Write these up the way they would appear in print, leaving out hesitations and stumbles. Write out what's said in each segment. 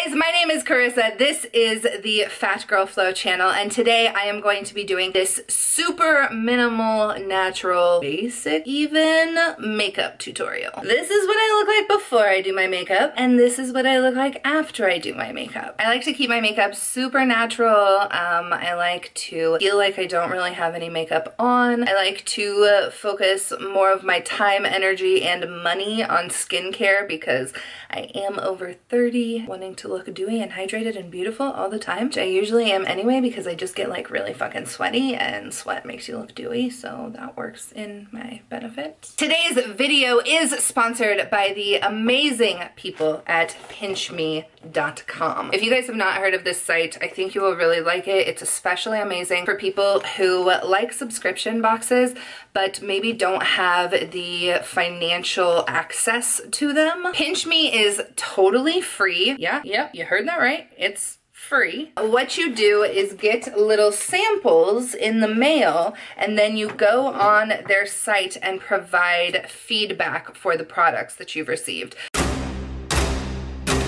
guys, my name is Carissa. This is the Fat Girl Flow channel, and today I am going to be doing this super minimal, natural, basic even makeup tutorial. This is what I look like before I do my makeup, and this is what I look like after I do my makeup. I like to keep my makeup super natural. I like to feel like I don't really have any makeup on. I like to focus more of my time, energy, and money on skincare because I am over 30, wanting to look dewy and hydrated and beautiful all the time, which I usually am anyway because I just get like really fucking sweaty and sweat makes you look dewy, so that works in my benefit. Today's video is sponsored by the amazing people at pinchme.com. If you guys have not heard of this site, I think you will really like it. It's especially amazing for people who like subscription boxes but maybe don't have the financial access to them. Pinch Me is totally free. Yeah, you heard that right. It's free. What you do is get little samples in the mail, and then you go on their site and provide feedback for the products that you've received.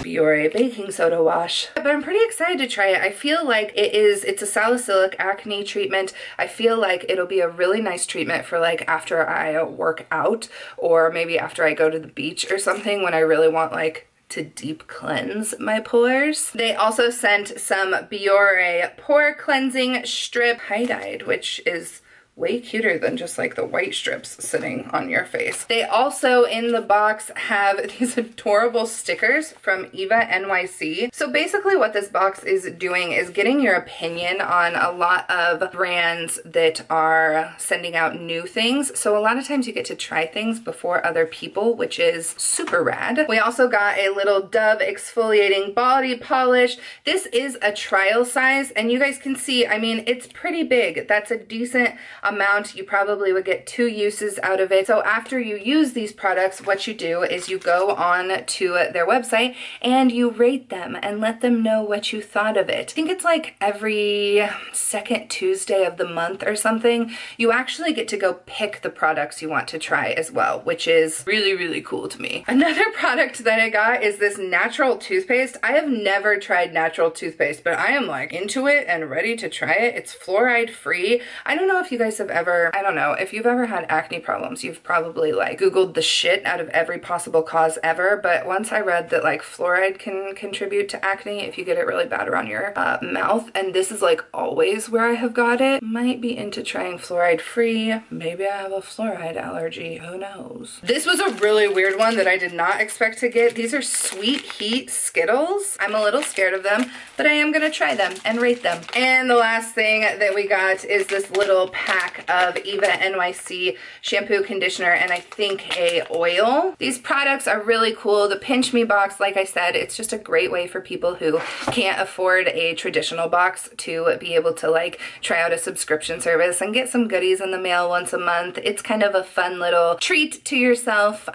Biore baking soda wash. But I'm pretty excited to try it. I feel like it's a salicylic acne treatment. I feel like it'll be a really nice treatment for like after I work out, or maybe after I go to the beach or something when I really want like to deep cleanse my pores. They also sent some Biore pore cleansing strip high-dyed, which is way cuter than just like the white strips sitting on your face. They also in the box have these adorable stickers from Eva NYC. So basically what this box is doing is getting your opinion on a lot of brands that are sending out new things. So a lot of times you get to try things before other people, which is super rad. We also got a little Dove exfoliating body polish. This is a trial size, and you guys can see, I mean, it's pretty big. That's a decent amount. You probably would get 2 uses out of it. So after you use these products, what you do is you go on to their website and you rate them and let them know what you thought of it. I think it's like every second Tuesday of the month or something. You actually get to go pick the products you want to try as well, which is really, really cool to me. Another product that I got is this natural toothpaste. I have never tried natural toothpaste, but I am like into it and ready to try it. It's fluoride free. I don't know if you guys have ever, I don't know, if you've ever had acne problems, you've probably like Googled the shit out of every possible cause ever, but once I read that like fluoride can contribute to acne if you get it really bad around your mouth, and this is like always where I have got it, might be into trying fluoride free. Maybe I have a fluoride allergy, who knows. This was a really weird one that I did not expect to get. These are Sweet Heat Skittles. I'm a little scared of them, but I am gonna try them and rate them. And the last thing that we got is this little pack of Eva NYC shampoo, conditioner, and I think a oil. These products are really cool. The Pinch Me box, like I said, it's just a great way for people who can't afford a traditional box to be able to like try out a subscription service and get some goodies in the mail once a month. It's kind of a fun little treat to yourself.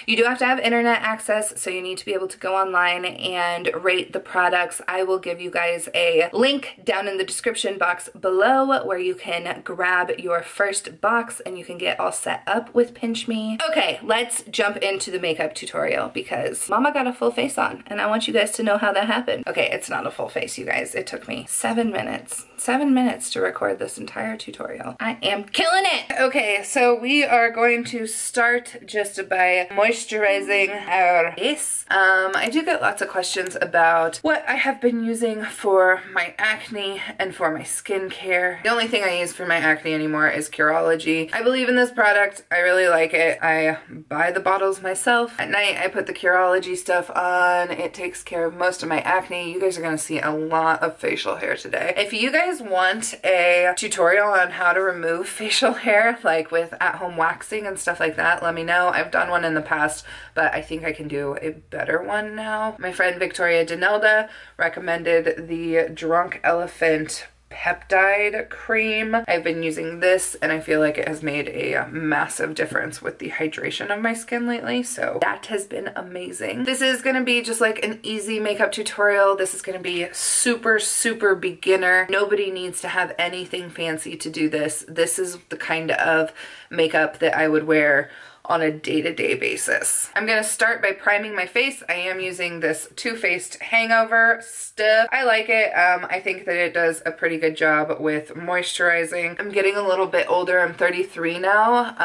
You do have to have internet access, so you need to be able to go online and rate the products. I will give you guys a link down in the description box below where you can grab your first box and you can get all set up with Pinch Me. Okay, let's jump into the makeup tutorial because mama got a full face on and I want you guys to know how that happened. Okay, it's not a full face, you guys. It took me 7 minutes. 7 minutes to record this entire tutorial. I am killing it. Okay, so we are going to start just by moisturizing our face. I do get lots of questions about what I have been using for my acne and for my skincare. The only thing I use for my acne anymore is Curology. I believe in this product. I really like it. I buy the bottles myself. At night, I put the Curology stuff on. It takes care of most of my acne. You guys are gonna see a lot of facial hair today. If you guys want a tutorial on how to remove facial hair, like with at-home waxing and stuff like that, let me know. I've done one in the past, but I think I can do a better one now. My friend Victoria Denelda recommended the Drunk Elephant peptide cream. I've been using this and I feel like it has made a massive difference with the hydration of my skin lately, so that has been amazing. This is gonna be just like an easy makeup tutorial. This is gonna be super beginner. Nobody needs to have anything fancy to do this. This is the kind of makeup that I would wear on a day-to-day basis. I'm gonna start by priming my face. I am using this Too Faced Hangover Stiff. I like it. I think that it does a pretty good job with moisturizing. I'm getting a little bit older. I'm 33 now.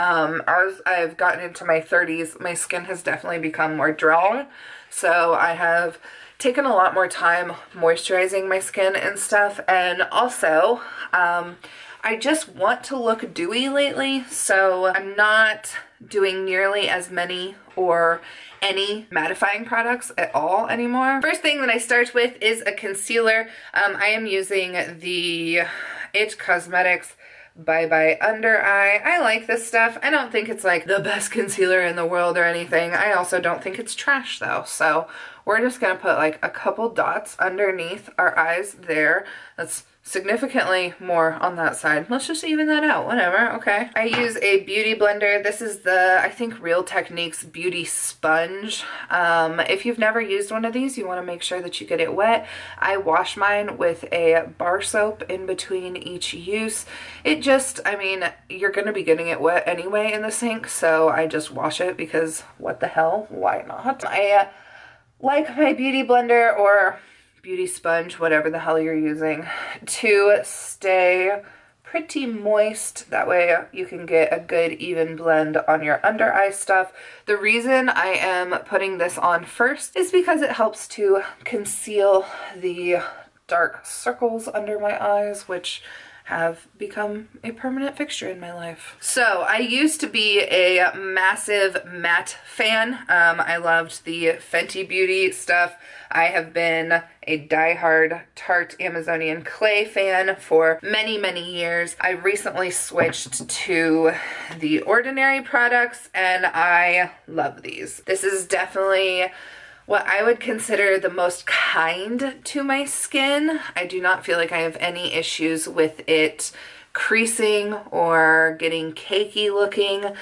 As I've gotten into my 30s, my skin has definitely become more dry. So I have taken a lot more time moisturizing my skin and stuff. And also, I just want to look dewy lately, so I'm not doing nearly as many or any mattifying products at all anymore. First thing that I start with is a concealer. I am using the It Cosmetics Bye Bye Under Eye. I like this stuff. I don't think it's like the best concealer in the world or anything. I also don't think it's trash though. So we're just gonna put like a couple dots underneath our eyes there. That's significantly more on that side. Let's just even that out, whatever, okay. I use a beauty blender. This is the, I think, Real Techniques Beauty Sponge. If you've never used one of these, you wanna make sure that you get it wet. I wash mine with a bar soap in between each use. It just, I mean, you're gonna be getting it wet anyway in the sink, so I just wash it because what the hell, why not? I like my beauty blender or beauty sponge, whatever the hell you're using, to stay pretty moist. That way you can get a good even blend on your under eye stuff. The reason I am putting this on first is because it helps to conceal the dark circles under my eyes, which have become a permanent fixture in my life. So I used to be a massive matte fan. I loved the Fenty Beauty stuff. I have been a diehard Tarte Amazonian Clay fan for many, many years. I recently switched to the Ordinary products and I love these. This is definitely what I would consider the most kind to my skin. I do not feel like I have any issues with it creasing or getting cakey looking.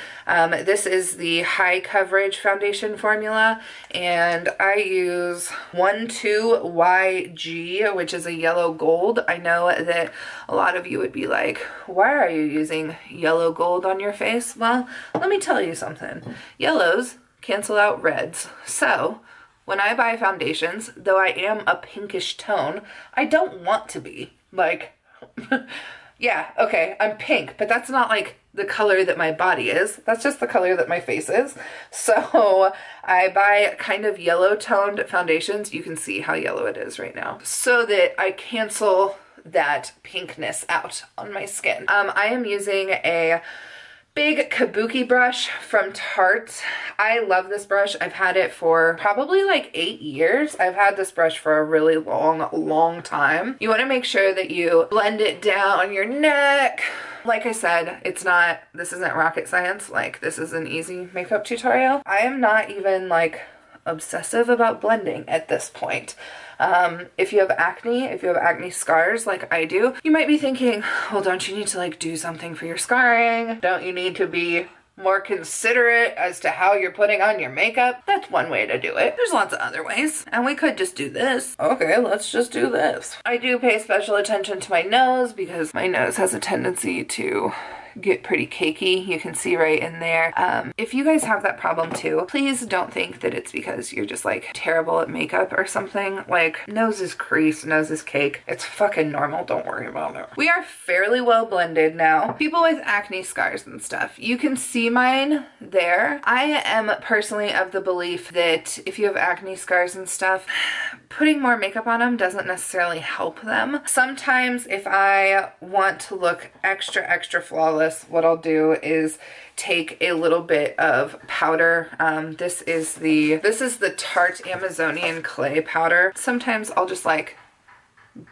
This is the high coverage foundation formula and I use 12YG, which is a yellow gold. I know that a lot of you would be like, why are you using yellow gold on your face? Well, let me tell you something. Yellows cancel out reds. So when I buy foundations, though I am a pinkish tone, I don't want to be. Like, yeah, okay, I'm pink, but that's not like the color that my body is. That's just the color that my face is. So I buy kind of yellow toned foundations. You can see how yellow it is right now. So that I cancel that pinkness out on my skin. I am using a big kabuki brush from Tarte. I love this brush. I've had it for probably like 8 years. I've had this brush for a really long time. You want to make sure that you blend it down your neck. Like I said, this isn't rocket science. Like, this is an easy makeup tutorial. I am not even like obsessive about blending at this point. If you have acne scars like I do, you might be thinking, well, don't you need to like do something for your scarring? Don't you need to be more considerate as to how you're putting on your makeup? That's one way to do it. There's lots of other ways. And we could just do this. Okay, let's just do this. I do pay special attention to my nose because my nose has a tendency to get pretty cakey. You can see right in there. If you guys have that problem too, please don't think that it's because you're just like terrible at makeup or something. Like, nose is crease, nose is cake. It's fucking normal. Don't worry about it. We are fairly well blended now. People with acne scars and stuff, you can see mine there. I am personally of the belief that if you have acne scars and stuff, putting more makeup on them doesn't necessarily help them. Sometimes if I want to look extra flawless, what I'll do is take a little bit of powder. This is the Tarte Amazonian Clay powder. Sometimes I'll just like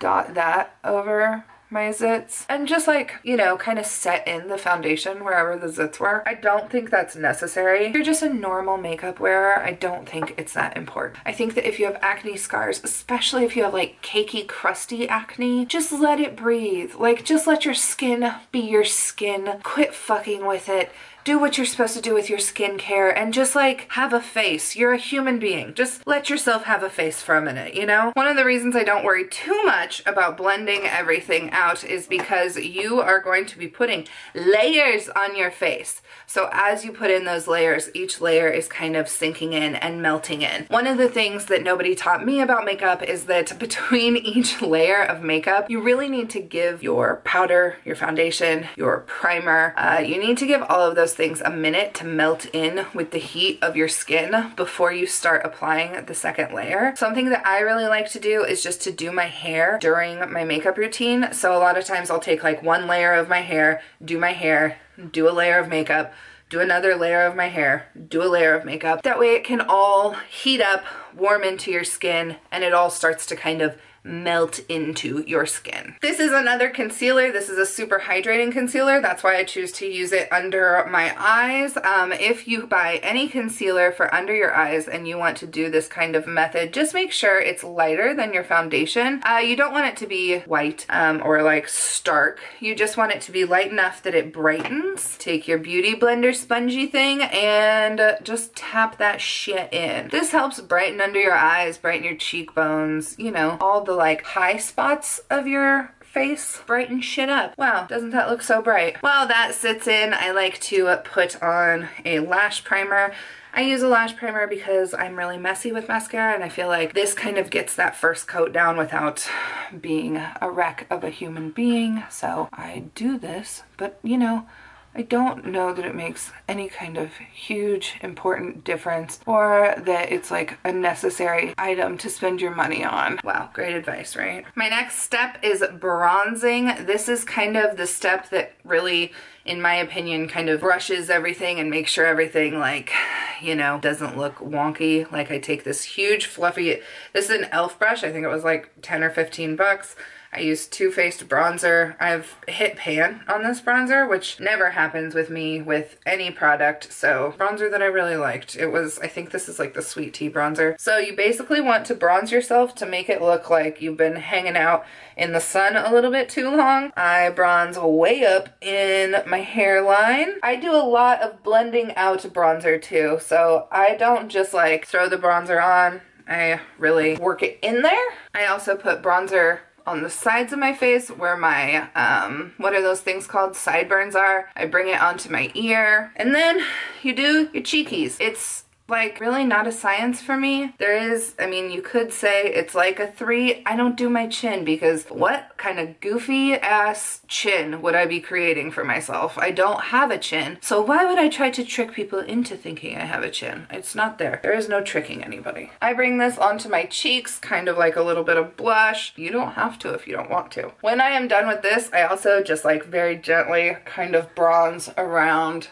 dot that over my zits and just like, you know, kind of set in the foundation wherever the zits were. I don't think that's necessary. If you're just a normal makeup wearer, I don't think it's that important. I think that if you have acne scars, especially if you have like cakey, crusty acne, just let it breathe. Like, just let your skin be your skin. Quit fucking with it. do what you're supposed to do with your skincare and just like have a face. You're a human being. Just let yourself have a face for a minute, you know? One of the reasons I don't worry too much about blending everything out is because you are going to be putting layers on your face. So as you put in those layers, each layer is kind of sinking in and melting in. One of the things that nobody taught me about makeup is that between each layer of makeup, you really need to give your powder, your foundation, your primer, you need to give all of those things a minute to melt in with the heat of your skin before you start applying the second layer. Something that I really like to do is just to do my hair during my makeup routine. So a lot of times I'll take like one layer of my hair, do a layer of makeup, do another layer of my hair, do a layer of makeup. That way it can all heat up, warm into your skin, and it all starts to kind of melt into your skin. This is another concealer. This is a super hydrating concealer. That's why I choose to use it under my eyes. If you buy any concealer for under your eyes and you want to do this kind of method, just make sure it's lighter than your foundation. You don't want it to be white or like stark. You just want it to be light enough that it brightens. Take your beauty blender spongy thing and just tap that shit in. This helps brighten under your eyes, brighten your cheekbones, you know, all the like high spots of your face, brighten shit up. Wow, doesn't that look so bright? While that sits in, I like to put on a lash primer. I use a lash primer because I'm really messy with mascara, and I feel like this kind of gets that first coat down without being a wreck of a human being. So I do this, but you know, I don't know that it makes any kind of huge, important difference, or that it's like a necessary item to spend your money on. Wow, great advice, right? My next step is bronzing. This is kind of the step that really, in my opinion, kind of brushes everything and makes sure everything, like, you know, doesn't look wonky. Like, I take this huge fluffy, this is an e.l.f. brush. I think it was like 10 or 15 bucks. I use Too Faced bronzer. I've hit pan on this bronzer, which never happens with me with any product. So bronzer that I really liked. It was, I think this is like the Sweet Tea bronzer. So you basically want to bronze yourself to make it look like you've been hanging out in the sun a little bit too long. I bronze way up in my hairline. I do a lot of blending out bronzer too. So I don't just like throw the bronzer on. I really work it in there. I also put bronzer on the sides of my face where my, what are those things called? Sideburns are. I bring it onto my ear. And then you do your cheekies. It's like really not a science for me. There is, I mean, you could say it's like a 3. I don't do my chin because what kind of goofy ass chin would I be creating for myself? I don't have a chin. So why would I try to trick people into thinking I have a chin? It's not there. There is no tricking anybody. I bring this onto my cheeks, kind of like a little bit of blush. You don't have to if you don't want to. When I am done with this, I also just like very gently kind of bronze around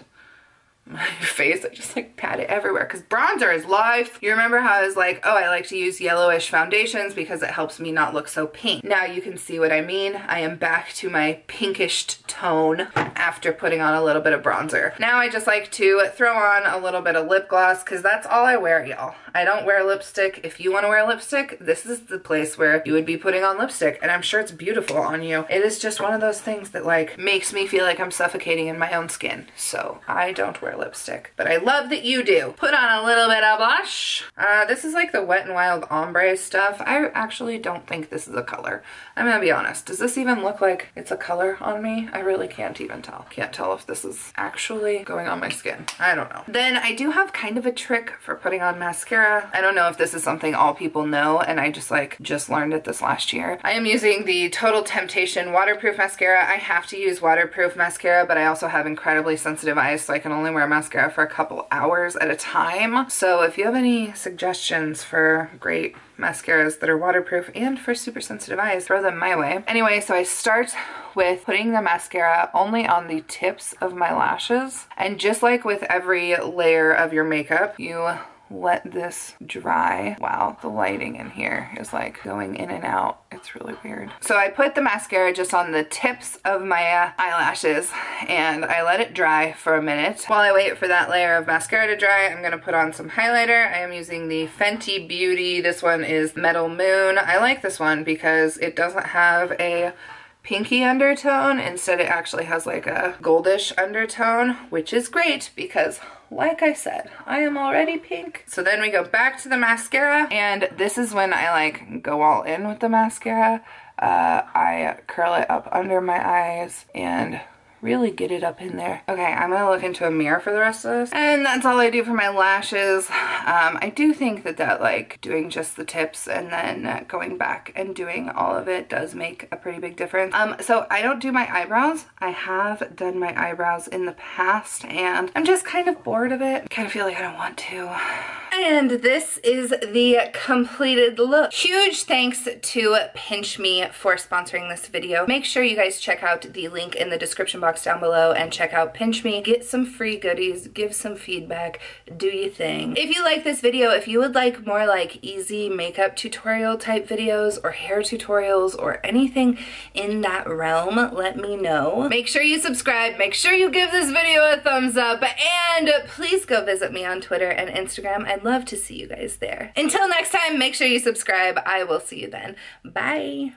my face. I just like pat it everywhere because bronzer is life. You remember how I was like, oh, I like to use yellowish foundations because it helps me not look so pink. Now you can see what I mean. I am back to my pinkish tone after putting on a little bit of bronzer. Now I just like to throw on a little bit of lip gloss because that's all I wear, y'all. I don't wear lipstick. If you want to wear lipstick, this is the place where you would be putting on lipstick, and I'm sure it's beautiful on you. It is just one of those things that like makes me feel like I'm suffocating in my own skin. So I don't wear lipstick, but I love that you do. Put on a little bit of blush. This is like the Wet n Wild ombre stuff. I actually don't think this is a color. I'm gonna be honest. Does this even look like it's a color on me? I really can't even tell. Can't tell if this is actually going on my skin. I don't know. Then I do have kind of a trick for putting on mascara. I don't know if this is something all people know, and I just learned it this last year. I am using the Total Temptation waterproof mascara. I have to use waterproof mascara, but I also have incredibly sensitive eyes, so I can only wear mascara for a couple hours at a time. So if you have any suggestions for great mascaras that are waterproof and for super sensitive eyes, throw them my way. Anyway, so I start with putting the mascara only on the tips of my lashes. And just like with every layer of your makeup, you let this dry. Wow, the lighting in here is like going in and out. It's really weird. So I put the mascara just on the tips of my eyelashes and I let it dry for a minute. While I wait for that layer of mascara to dry, I'm gonna put on some highlighter. I am using the Fenty Beauty. This one is Metal Moon. I like this one because it doesn't have a pinky undertone. Instead, it actually has like a goldish undertone, which is great because, like I said, I am already pink. So then we go back to the mascara, and this is when I like go all in with the mascara. I curl it up under my eyes and really get it up in there. Okay, I'm gonna look into a mirror for the rest of this. And that's all I do for my lashes. I do think that like doing just the tips and then going back and doing all of it does make a pretty big difference. So I don't do my eyebrows. I have done my eyebrows in the past and I'm just kind of bored of it. Kind of feel like I don't want to. And this is the completed look. Huge thanks to Pinch Me for sponsoring this video. Make sure you guys check out the link in the description box down below and check out Pinch Me. Get some free goodies, give some feedback, do your thing. If you like this video, if you would like more like easy makeup tutorial type videos or hair tutorials or anything in that realm, let me know. Make sure you subscribe, make sure you give this video a thumbs up, and please go visit me on Twitter and Instagram. I'd love to see you guys there. Until next time, make sure you subscribe. I will see you then. Bye.